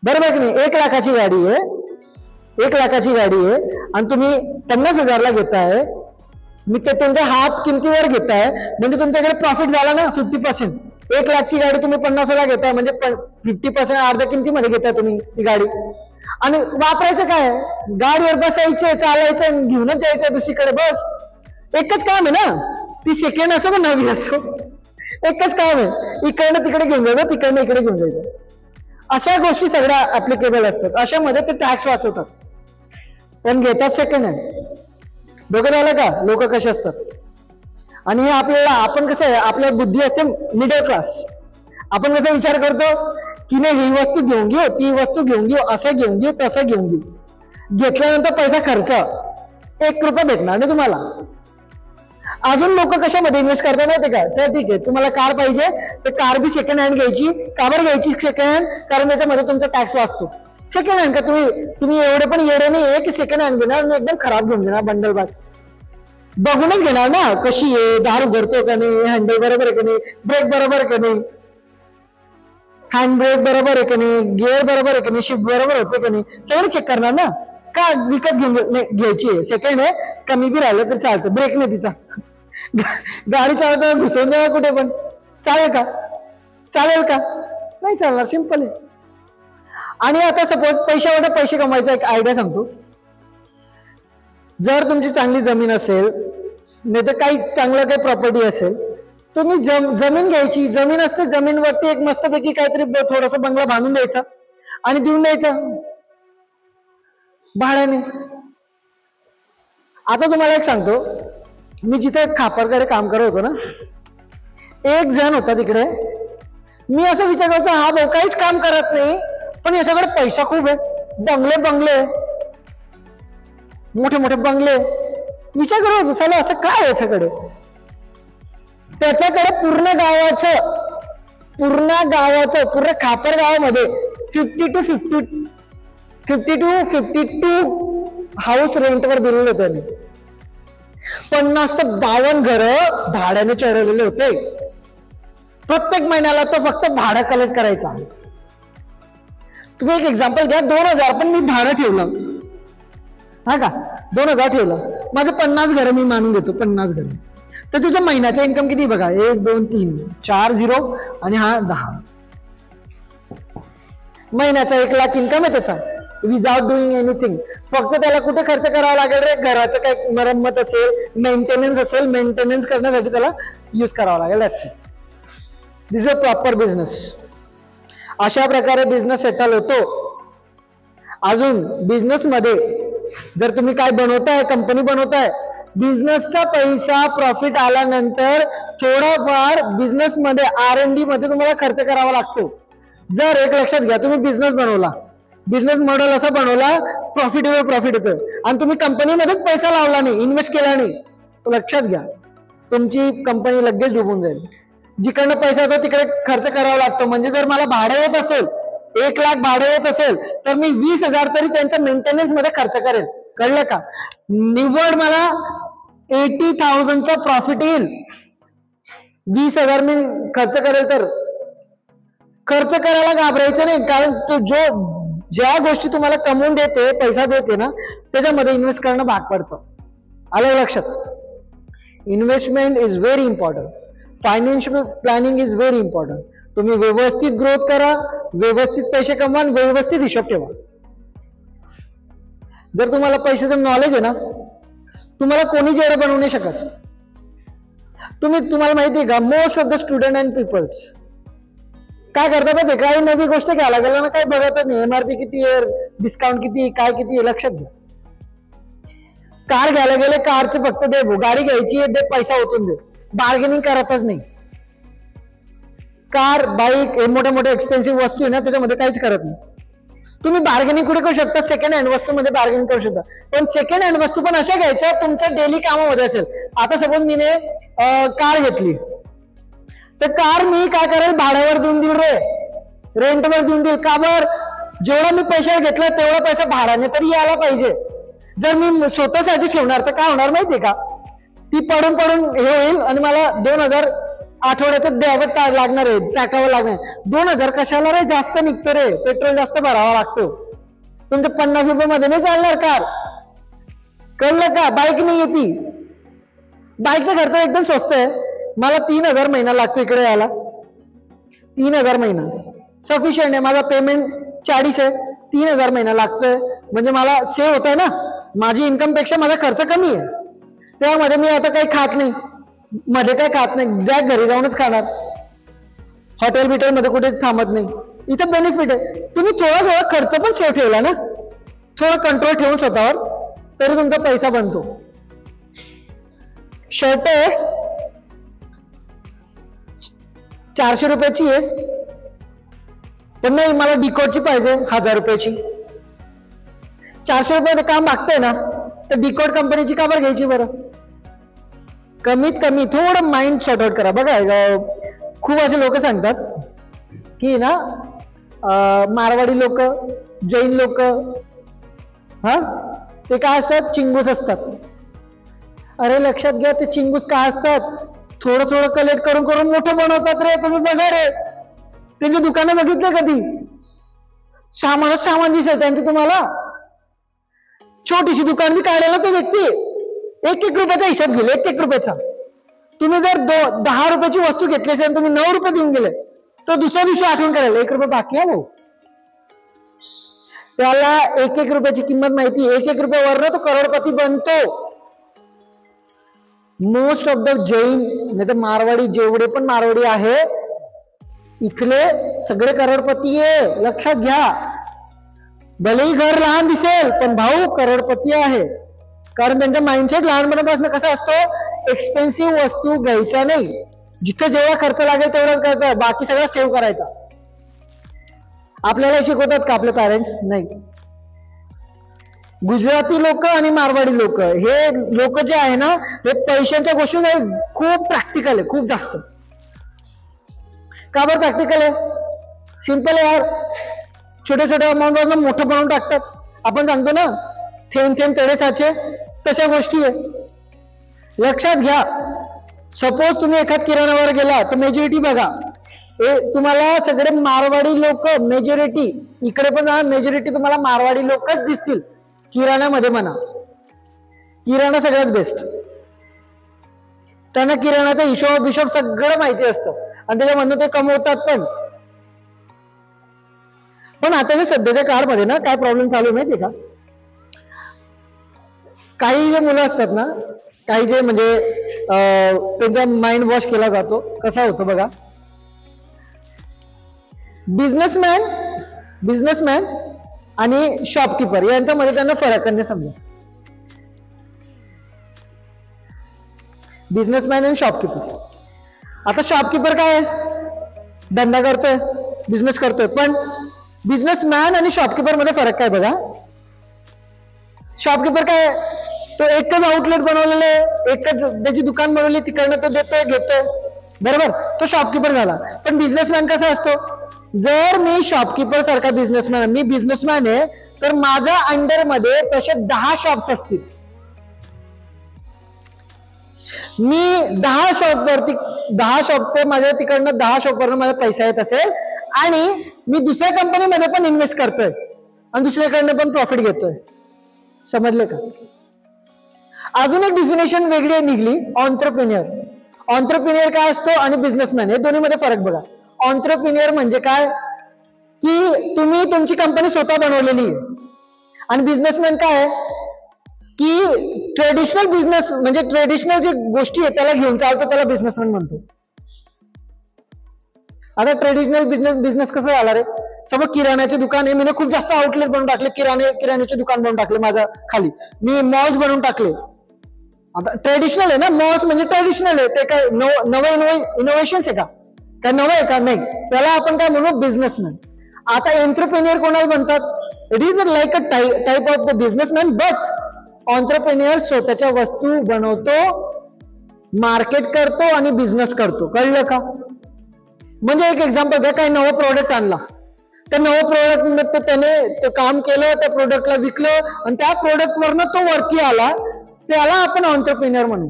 Speaker 1: बरोबर की नाही? 1 लाखाची गाडी आहे, 1 लाखाची गाडी आहे आणि तुम्ही 50,000ला घेताय, मी ते तुमच्या हाफ किमतीवर घेताय म्हणजे तुमच्याकडे प्रॉफिट झाला ना 50%. 1 लाखची गाडी तुम्ही 50ला घेताय म्हणजे 50% अर्ध्या किमतीमध्ये घेताय तुम्ही ती गाडी. आणि वापरायचं काय, गाडीवर बसायचे, चालायचं, घेऊनच जायचं दुसरीकडे, बस. एकच काम आहे ना, ती सेकंड असो का नवी असो, एकच काम आहे, इकडनं तिकडे घेऊन जायचं, तिकडनं इकडे घेऊन जायचं. अशा गोष्टी सगळ्या ऍप्लिकेबल असतात. अशामध्ये ते टॅक्स वाचवतात पण घेतात सेकंड हँड. डोकं झालं का लोक कसे असतात. आणि हे आपल्याला, आपण कसं आहे, आपल्या बुद्धी असते मिडल क्लास, आपण कसा विचार करतो की नाही ही वस्तू घेऊन घेऊ, ती वस्तू घेऊन घेऊ, असं घेऊन घेऊ, तसं घेऊन घेऊ. घेतल्यानंतर पैसा खर्च, 1 रुपया भेटणार नाही तुम्हाला. अजून लोक कशामध्ये इन्व्हेस्ट करतात माहिती का, तर ठीक आहे तुम्हाला कार पाहिजे तर कार बी सेकंड हँड घ्यायची. का बरं घ्यायची सेकंड हँड? कारण त्याच्यामध्ये तुमचा टॅक्स वाचतो. सेकंड हँड का तुम्ही एवढे पण येडे नाही की सेकंड हँड घेणार आणि एकदम खराब घेऊन घेणार, बंडल बाग बघूनच घेणार ना, कशी आहे, दारू भरतो का नाही, हँडल बरोबर आहे का नाही, ब्रेक बरोबर आहे का नाही, हँड ब्रेक बरोबर आहे का नाही, गिअर बरोबर आहे का नाही, शिफ्ट बरोबर होते का नाही, सगळं चेक करणार ना. का विकत घ्यायची आहे, सेकंड आहे, कमी बी राहिलं तर चालतं, ब्रेक नाही तिचा, गाडी चालवताना घुसवून द्या कुठे पण, चालेल का? चालेल का? नाही चालणार, सिंपल आहे. आणि आता सपोज पैसे कमवायचा एक आयडिया सांगतो. जर तुमची चांगली जमीन असेल, नाही तर काही चांगलं काही प्रॉपर्टी असेल, तुम्ही जमीन घ्यायची. जमीन असते, जमीनवरती एक मस्तपैकी काहीतरी थोडासा बंगला बांधून द्यायचा आणि देऊन द्यायचा भाड्याने. आता तुम्हाला एक सांगतो, मी जिथे खापरकडे काम करत होतो ना, एक जण होता तिकडे. मी असं विचार करतो, हा भाऊ काहीच काम करत नाही पण याच्याकडे पैसा खूप आहे, बंगले मोठे मोठे बंगले. विचार करत होतो, चला असं काय याच्याकडे. त्याच्याकडे पूर्ण खापर गावामध्ये 50 to 52 हाऊस रेंटवर दिलेले होते. 50 ते 52 घरं भाड्याने चढवलेले होते. प्रत्येक महिन्याला तो फक्त भाडं कलेक्ट करायचा. तुम्ही एक एक्झाम्पल घ्या, 2000 पण मी भाडं ठेवलं. हा का, 2,000 ठेवलं, माझं 50 घर मी मानून घेतो, 50 घर, तर तुझं महिन्याचा इन्कम किती बघा, 1 2 3 4 0 आणि हा 10, महिन्याचा 1 लाख इन्कम आहे त्याचा, विदाउट डुईंग एनिथिंग. फक्त त्याला कुठे खर्च करावा लागेल रे, घराचं काही मरम्मत असेल, मेंटेनन्स असेल, मेंटेनन्स करण्यासाठी त्याला यूज करावा लागेल. That's it. This is a proper business. अशा प्रकारे बिझनेस सेटल होतो. अजून बिझनेस मध्ये जर तुम्ही काय बनवताय, कंपनी बनवताय, बिझनेसचा पैसा प्रॉफिट आल्यानंतर थोडाफार बिझनेस मध्ये R&D मध्ये तुम्हाला खर्च करावा लागतो. जर एक लक्षात घ्या, तुम्ही बिझनेस बनवला, बिझनेस मॉडेल असा बनवला, प्रॉफिट येतं आणि तुम्ही कंपनीमध्येच पैसा लावला नाही, इन्व्हेस्ट केला नाही, लक्षात घ्या तुमची कंपनी लगेच डुबून जाईल. जिकडनं पैसा येतो तिकडे खर्च करावा लागतो. म्हणजे जर मला भाडं येत असेल, 1 लाख भाडं येत असेल, तर मी 20,000 तरी त्यांच्या मेंटेनन्स मध्ये खर्च करेल. कळलं का? निव्वळ मला 80,000चा प्रॉफिट येईल, 20,000 मी खर्च करेल, तर खर्च करायला घाबरायचं नाही. कारण तो ज्या गोष्टी तुम्हाला कमवून देते, पैसा देते ना, त्याच्यामध्ये इन्व्हेस्ट करणं भाग पडतं. आलं लक्षात? Investment is very important. Financial planning is very important. तुम्ही व्यवस्थित ग्रोथ करा, व्यवस्थित पैसे कमवा, व्यवस्थित हिशोब ठेवा. जर तुम्हाला पैशाचं नॉलेज आहे ना, तुम्हाला कोणी जेवढं बनवू नाही शकत. तुम्हाला माहिती आहे का, most of the student and peoples काय करतात माहिती, काही नवी गोष्ट घ्यायला गेलं ना, काही बघतच नाही, MRP किती आहे, डिस्काउंट किती, काय किती आहे, लक्षात घ्या. कार घ्यायला गेले, कारचे फक्त दे, गाडी घ्यायची आहे, दे, पैसा ओतून दे, बार्गेनिंग करतच नाही. कार, बाईक, हे मोठ्या मोठ्या एक्सपेन्सिव्ह वस्तू आहे ना, त्याच्यामध्ये काहीच करत नाही. तुम्ही बार्गेनिंग कुठे करू शकता, सेकंड हँड वस्तूमध्ये बार्गेनिंग करू शकता, पण सेकंड हँड वस्तू पण अशा घ्यायच्या तुमच्या डेली कामामध्ये असेल. आता सपोज मीने कार घेतली, तर कार मी काय करेल, भाड्यावर देऊन देईल रे, रेंटवर देऊन देईल. का बर? जेवढा मी पैशावर घेतला तेवढा पैसा भाड्याने तरी यायला पाहिजे. जर मी स्वतःसाठी ठेवणार तर काय होणार माहितीये का, ती पडून हे होईल आणि मला 2,000 आठवड्याचं द्यावं लागणार आहे, टाकावं लागणार. 2,000 कशाला रे, जास्त निघतं रे, पेट्रोल जास्त भरावा लागतो. तुमच्या 50 रुपये नाही चालणार कार. कळलं का? बाईक नाही येते, बाईकचा खर्च एकदम स्वस्त आहे. मला 3,000 महिना लागतो इकडे यायला, 3,000 महिना सफिशियंट आहे. माझा पेमेंट 40 आहे, 3,000 महिना लागतोय, म्हणजे मला सेव्ह होत आहे ना. माझी इन्कम पेक्षा माझा खर्च कमी आहे. त्यामध्ये मी आता काही खात नाही, मध्ये काही खात नाही, डायरेक्ट घरी जाऊनच खाणार, हॉटेल बिटेल मध्ये कुठे थांबत नाही. इथं बेनिफिट आहे. तुम्ही थोडा खर्च पण सेव्ह ठेवला ना, थोडा कंट्रोल ठेवून स्वतःवर, तरी तुमचा पैसा बनतो. शर्ट आहे 400 रुपयाची आहे, पण नाही मला डिकोडची पाहिजे 1,000 रुपयाची. 400 रुपये काम मागतंय ना, तर डिकोड कंपनीची का बरं घ्यायची बरं? कमीत कमी थोडं माइंड सॉर्ट आउट करा. बघा, खूप असे लोक सांगतात की ना, मारवाडी लोक, जैन लोक, हा ते काय असतात, चिंगूस असतात. अरे लक्षात घ्या, ते चिंगूस काय असतात, थोडं कलेक्ट करून मोठं बनवतात रे. तुम्ही बघा रे, त्यांची दुकानं बघितलं कधी, सामान दिसत त्यांचं तुम्हाला. छोटीशी दुकान बी काढायला तो व्यक्ती 1-1 रुपयाचा हिशोब घेईल, 1-1 रुपयाचा. तुम्ही जर 10 रुपयाची वस्तू घेतली असेल, तुम्ही 9 रुपये देऊन गेले, तर दुसऱ्या दिवशी आठवण करायला 1 रुपये बाकी आहे भाऊ. त्याला 1-1 रुपयाची किंमत माहिती, 1-1 रुपयावरनं तो करोडपती बनतो. मोस्ट ऑफ द जैन नाही तर मारवाडी, जेवढे पण मारवाडी आहे इथले सगळे करोडपती आहे, लक्षात घ्या. भलेही घर लहान दिसेल, पण भाऊ करोडपती आहे. कारण त्यांचा माइंडसेट लहानपणापासून कसा असतो, एक्सपेन्सिव्ह वस्तू घ्यायचा नाही, जिथे जेवढा खर्च लागेल तेवढाच करायचा, बाकी सगळं सेव्ह करायचा. आपल्याला शिकवतात का आपले पॅरेंट्स? नाही. गुजराती लोक आणि मारवाडी लोक, हे लोक जे आहे ना, हे पैशांच्या गोष्टी खूप प्रॅक्टिकल आहे, खूप जास्त. का बरं प्रॅक्टिकल आहे? सिंपल आहे यार, छोट्या अमाऊंट वरनं मोठं बनवून टाकतात. आपण सांगतो ना, थेंब थेंब तळे साचे, तशा गोष्टी आहे. लक्षात घ्या, सपोज तुम्ही एखाद किराणावर गेला तर मेजॉरिटी बघा, तुम्हाला सगळे मारवाडी लोक, मेजॉरिटी इकडे पण मेजॉरिटी तुम्हाला मारवाडी लोकच दिसतील किराण्यामध्ये म्हणा. किराणा सगळ्यात बेस्ट. त्यांना किराणाचा हिशोब सगळं माहिती असतं आणि त्याच्यामधनं ते कमवतात पण आता सध्याच्या काळामध्ये ना काय प्रॉब्लेम चालू आहे माहिती का? काही जे मुलं असतात ना, काही जे म्हणजे त्यांचा माइंड वॉश केला जातो. कसा होतो बघा, बिझनेसमॅन आणि शॉपकीपर यांच्यामध्ये त्यांना फरक करणे समजा. बिझनेसमॅन आणि शॉपकीपर. आता शॉपकीपर काय आहे, धंदा करतोय, बिझनेस करतोय, पण बिझनेसमॅन आणि शॉपकीपर मध्ये फरक काय बघा. शॉपकीपर काय, तो एकच आउटलेट बनवलेलं आहे, एकच त्याची दुकान बनवली, तिकडनं तो देतोय घेतोय, बरोबर, तो शॉपकीपर झाला. पण बिझनेसमॅन कसा असतो, जर मी शॉपकीपर सारखा बिझनेसमॅन, मी बिझनेसमॅन आहे, तर माझ्या अंडर मध्ये तसे 10 शॉप्स असतील. मी 10 शॉपचे माझ्या तिकडनं 10 शॉपवरनं माझा पैसा येत असेल आणि मी दुसऱ्या कंपनीमध्ये पण इन्व्हेस्ट करतोय आणि दुसऱ्याकडनं पण प्रॉफिट घेतोय. समजले का? अजून एक डिफिनेशन वेगळी निघली, ऑन्ट्रप्रिनियर. ऑन्ट्रप्रिनियर काय असतो आणि बिझनेसमॅन, हे दोन्हीमध्ये फरक बघा. ऑन्ट्रप्रिनियर म्हणजे काय की तुम्ही तुमची कंपनी स्वतः बनवलेली आहे आणि बिझनेसमॅन काय आहे की ट्रेडिशनल बिझनेस म्हणजे ट्रेडिशनल जे गोष्टी आहेत त्याला घेऊन चालतो, त्याला बिझनेसमॅन म्हणतो. आता ट्रेडिशनल बिझनेस कसं झाला रे, समज किराण्याचे दुकान आहे, मी खूप जास्त आउटलेट बनवून टाकले, किराण्याचे दुकान बनवून टाकले माझ्या खाली, मी मॉल्स बनवून टाकले. आता ट्रेडिशनल आहे ना, मॉल्स म्हणजे ट्रेडिशनल आहे, ते काय नवं इनोव्हेशन्स आहे का, काय नवं आहे का? नाही, त्याला आपण काय म्हणू, बिझनेसमॅन. आता एंटरप्रेन्युअर कोणाला म्हणतात, it is like a type of the businessman, but entrepreneur स्वतःच्या वस्तू बनवतो, मार्केट करतो आणि बिझनेस करतो. कळलं का? म्हणजे एक एक्झाम्पल घ्या, काही नवं प्रोडक्ट आणला, त्या नवं प्रोडक्ट त्याने काम केलं, त्या प्रोडक्टला विकलं आणि त्या प्रोडक्ट वरनं तो वरती आला, त्याला आपण एंटरप्रेन्युअर म्हणू.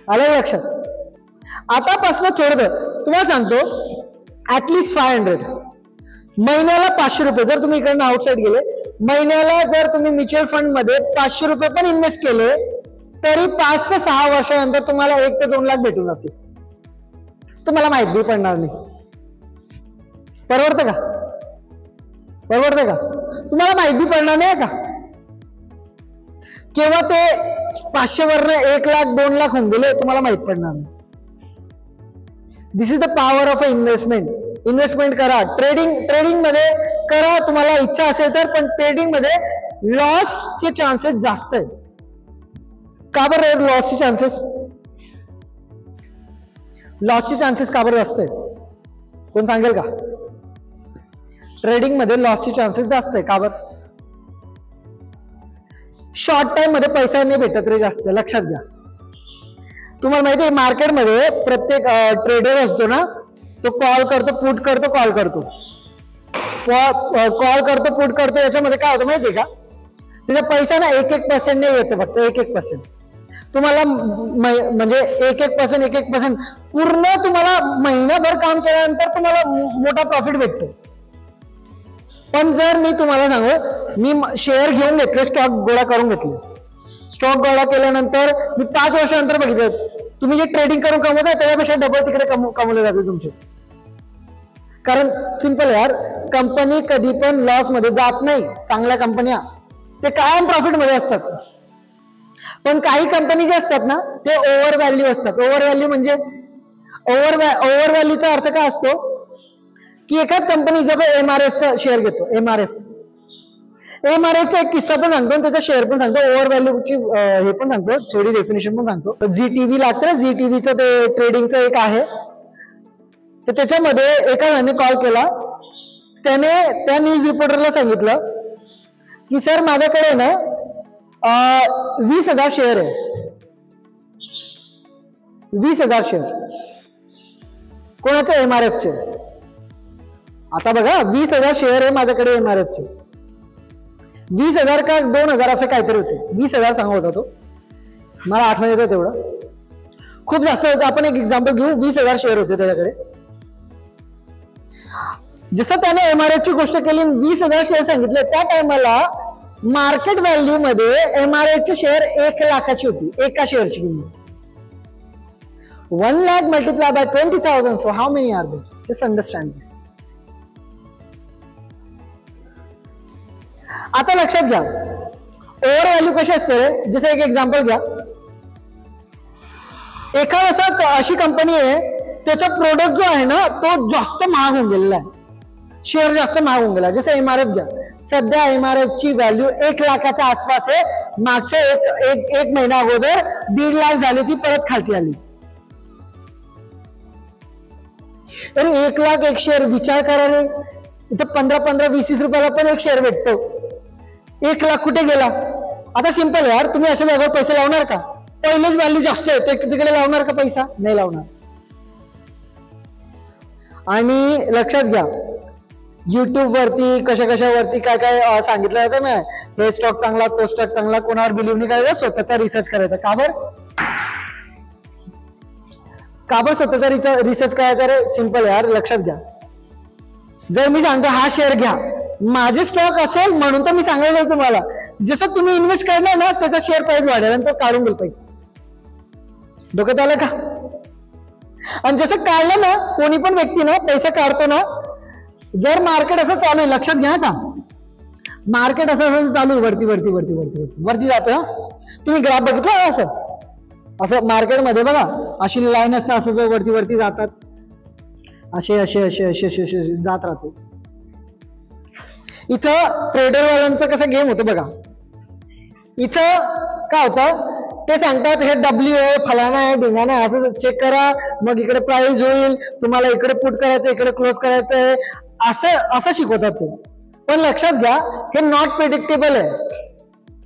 Speaker 1: आलं लक्षात? आतापासून थोडं तुम्हाला सांगतो, ऍटलिस्ट 500 महिन्याला 500 रुपये जर तुम्ही इकडनं आउटसाईड गेले, महिन्याला जर तुम्ही म्युच्युअल फंड मध्ये 500 रुपये पण इन्व्हेस्ट केले तरी 5 ते 6 वर्षानंतर तुम्हाला 1 ते 2 लाख भेटून जातील. तुम्हाला माहित बी पडणार नाही. परवडतं का? परवडतं का? तुम्हाला माहित बी पडणार नाही का केव्हा ते 500 वरनं 1 लाख 2 लाख होऊन गेले, तुम्हाला माहित पडणार नाही. This is the power of a investment. Investment करा, ट्रेडिंग मध्ये करा तुम्हाला इच्छा असेल तर, पण ट्रेडिंग मध्ये लॉसचे चान्सेस जास्त आहेत. का बरं लॉसचे चान्सेस का बरं जास्त आहेत? कोण सांगेल का? ट्रेडिंग मध्ये लॉसचे चान्सेस जास्त आहे का बरं? शॉर्ट टाइम मध्ये पैसा नाही भेटत रे जास्त, लक्षात घ्या. तुम्हाला माहिती आहे मार्केटमध्ये प्रत्येक ट्रेडर असतो ना, तो कॉल करतो, पुट करतो, कॉल करतो, पुट करतो. याच्यामध्ये काय होतं माहितीये का, त्याचा पैसा ना 1% नाही येतो, फक्त 1% तुम्हाला म्हणजे 1% पूर्ण तुम्हाला महिनाभर काम केल्यानंतर तुम्हाला मोठा प्रॉफिट भेटतो. पण जर मी तुम्हाला सांगू, मी शेअर घेऊन घेतले, स्टॉक गोळा करून घेतले, स्टॉक गोळा केल्यानंतर मी 5 वर्षानंतर बघितलं तुम्ही जे ट्रेडिंग करून कमवताय त्याच्यापेक्षा डबल तिकडे कमवले जाते तुमचे. कारण सिंपल यार, कंपनी कधी पण लॉस मध्ये जात नाही. चांगल्या कंपन्या ते कायम प्रॉफिट मध्ये असतात. पण काही कंपनी जे असतात ना, ते ओव्हर व्हॅल्यू असतात. ओव्हर व्हॅल्यू म्हणजे ओव्हर व्हॅल्यूचा अर्थ काय असतो की एखाद कंपनी जर MRFचा शेअर घेतो, MRFचा एक किस्सा पण सांगतो आणि त्याचा शेअर पण सांगतो, ओव्हर व्हॅल्यूची हे पण सांगतो, थोडी डेफिनेशन पण सांगतो. ZTV लागतं, ZTVचं ते ट्रेडिंगचं एक आहे. तर त्याच्यामध्ये एका जणांनी कॉल केला, त्याने त्या न्यूज रिपोर्टरला सांगितलं की सर माझ्याकडे ना 20,000 शेअर आहे. 20,000 शेअर कोणाचे? MRFचे. आता बघा 20,000 शेअर आहे माझ्याकडे MRFचे. 20,000 का 2,000 असं काहीतरी होते, 20,000 सांगत होता तो, मला आठवण येतं तेवढं, खूप जास्त होतं. आपण एक एक्झाम्पल घेऊ, 20,000 शेअर होते त्याच्याकडे. जसं त्याने MRFची गोष्ट केली, 20,000 शेअर सांगितले, त्या टायमाला मार्केट व्हॅल्यू मध्ये MRF ची शेअर 1 लाखाची होती, एका शेअरची किंमत. 1 lakh multiplied by 20,000, so how many are there? Just understand this. आता लक्षात घ्या, ओव्हर व्हॅल्यू कशी असते रे. जसं एक एक्झाम्पल घ्या, अशी कंपनी आहे, त्याचा प्रोडक्ट जो आहे ना तो जास्त महाग होऊन गेलेला आहे, शेअर जास्त महाग होऊन गेला. जसं MRF घ्या, सध्या MRF ची व्हॅल्यू 1 लाखाच्या आसपास आहे. मागच्या एक महिना अगोदर 1.5 लाख झाली, ती परत खालती आली. तरी 1 लाख एक शेअर, विचार करा रे, इथं 15, 20 रुपयाला पण एक शेअर भेटतो. 1 लाख कुठे गेला. आता सिंपल यार, तुम्ही अशा जागेवर पैसे लावणार का. पहिलेच व्हॅल्यू जास्त आहे, तिकडे लावणार का पैसा, नाही लावणार. आणि लक्षात घ्या, युट्यूब वरती कशावरती काय काय सांगितलं जातं ना, हे स्टॉक चांगला, तो स्टॉक चांगला, कोणावर बिलीव्ह नाही करायचं, स्वतःचा रिसर्च करायचा. का बरं स्वतःचा रिसर्च करायचा रे. सिंपल यार, लक्षात घ्या, जर मी सांगतो हा शेअर घ्या, माझे स्टॉक असेल म्हणून तर मी सांगायला तुम्हाला, जसं तुम्ही इन्व्हेस्ट करणार ना त्याचा शेअर प्राइस वाढेल आणि तो काढून घेईल पैसा. डोक्यात आलं का. आणि जसं काढलं ना, कोणी पण व्यक्ती ना पैसा काढतो ना, जर मार्केट असं चालू आहे, लक्षात घ्या का, मार्केट असं चालू आहे, वरती जातो. तुम्ही ग्राफ बघितला असं मार्केटमध्ये बघा, अशी लाईन असतं, असं जो वरती जातात, असे जात राहतो. इथं ट्रेडरवाल्यांचा कसा गेम होतो बघा. इथं काय होतं, ते सांगतात हे डब्ल्यू आहे, फलाना आहे, ढिंगाणा आहे, असं चेक करा, मग इकडे प्राइस होईल, तुम्हाला इकडे पुट करायचं, इकडे क्लोज करायचं आहे, असं शिकवतात ते. पण लक्षात घ्या, हे नॉट प्रिडिक्टेबल आहे,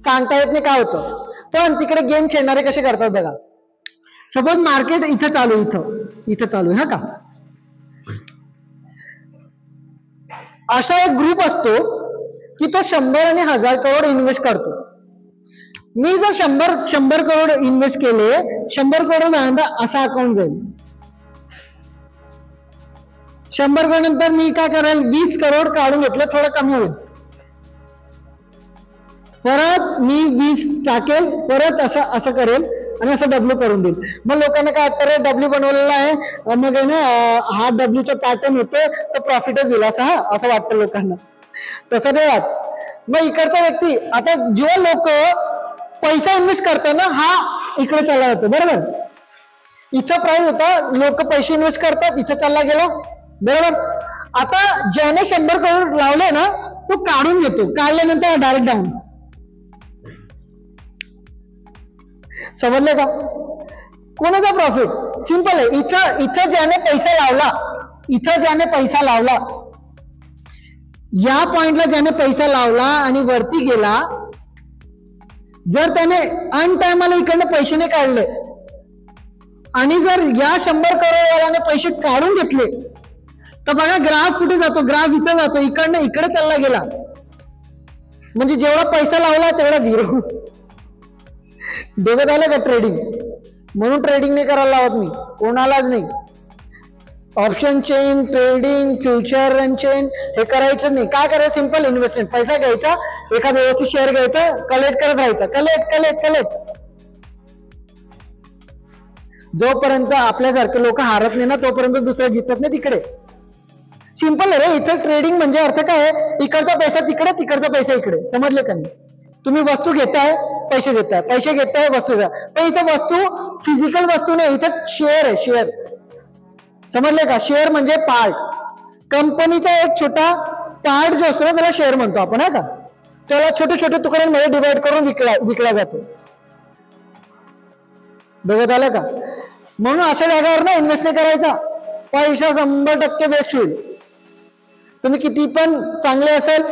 Speaker 1: सांगता येत नाही काय होतं. पण तिकडे गेम खेळणारे कसे करतात बघा. सपोज मार्केट इथं चालू आहे हा का, असा एक ग्रुप असतो की तो 100 आणि 1000 करोड इन्व्हेस्ट करतो. मी जर 100 करोड इन्व्हेस्ट केले, 100 करोड झाल्यानंतर असा अकाउंट जाईल. 100 करोड नंतर मी काय करेल, 20 करोड काढून घेतलं, थोडं कमी होईल, परत मी 20 टाकेल, परत असं करेल आणि असं डब्ल्यू करून देईल. मग लोकांना काय वाटतं, डब्ल्यू बनवलेला आहे, मग आहे ना हा डब्ल्यूचा पॅटर्न होतो, तर प्रॉफिटच होईल असं वाटतं लोकांना. तसं नाही वाटत. मग इकडचा व्यक्ती, आता जेव्हा लोक पैसा इन्व्हेस्ट करतात ना, हा इकडे चालला जातो, बरोबर. इथं प्राइस होता, लोक पैसे इन्व्हेस्ट करतात, इथं चालला गेला, बरोबर. आता ज्याने 100 करोड लावले ना, तो काढून घेतो, काढल्यानंतर डायरेक्ट डाऊन. समजले का. कोणाचा प्रॉफिट. सिंपल आहे. इथं ज्याने पैसा लावला, या पॉइंटला ज्याने पैसा लावला आणि वरती गेला, जर त्याने अनटायमाला इकडनं पैसे नाही काढले आणि जर या 100 करोड वाल्याने पैसे काढून घेतले, तर बघा ग्राफ कुठे जातो, ग्राफ इथं जातो, इकडनं इकडे चालला गेला, म्हणजे जेवढा पैसा लावला तेवढा झिरो. डोक्यात आलं का ट्रेडिंग. म्हणून ट्रेडिंग नाही करायला लावत मी कोणालाच नाही. Option chain, trading, future and chain हे करायचं नाही. काय करायचं, सिंपल इन्व्हेस्टमेंट. पैसा घ्यायचा, एखादा व्यवस्थित शेअर घ्यायचा, कलेक्ट करत राहायचं, कलेक्ट. जोपर्यंत आपल्यासारखे लोक हारत नाही ना, तोपर्यंत दुसरं जिंकत नाही तिकडे. सिंपल आहे रे. इथं ट्रेडिंग म्हणजे अर्थ काय आहे, इकडचा पैसा तिकडे, तिकडचा पैसा इकडे. समजले का नाही. तुम्ही वस्तू घेताय, पैसे घेताय, वस्तू घ्या. पण इथं वस्तू फिजिकल वस्तू नाही, इथं शेअर आहे, शेअर. समजले का. शेअर म्हणजे पार्ट, कंपनीचा एक छोटा पार्ट जो असतो ना, त्याला शेअर म्हणतो आपण, है का. त्याला छोटे छोटे तुकड्यांमध्ये डिवाइड करून विकला जातो. बघत आलं का. म्हणून अशा जागावर ना इन्व्हेस्ट नाही करायचा. पैसा 100% वेस्ट होईल. तुम्ही किती पण चांगले असेल,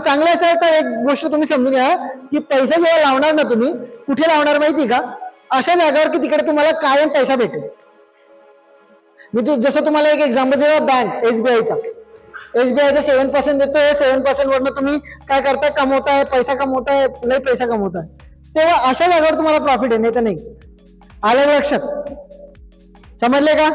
Speaker 1: चांगले असेल तर एक गोष्ट तुम्ही समजून घ्या की पैसा जेव्हा लावणार ना, तुम्ही कुठे लावणार माहिती का, अशा जागावर की तिकडे तुम्हाला कायम पैसा भेटेल. मी जसं तुम्हाला एक एक्झाम्पल दिला, बँक एसबीआयचा 7% देतोय. 7% वरनं तुम्ही काय करताय, कमवताय, पैसा कमवताय, लय पैसा कमवताय. तेव्हा अशा जागावर तुम्हाला प्रॉफिट आहे, नाही तर नाही. आलं लक्षात. समजले का.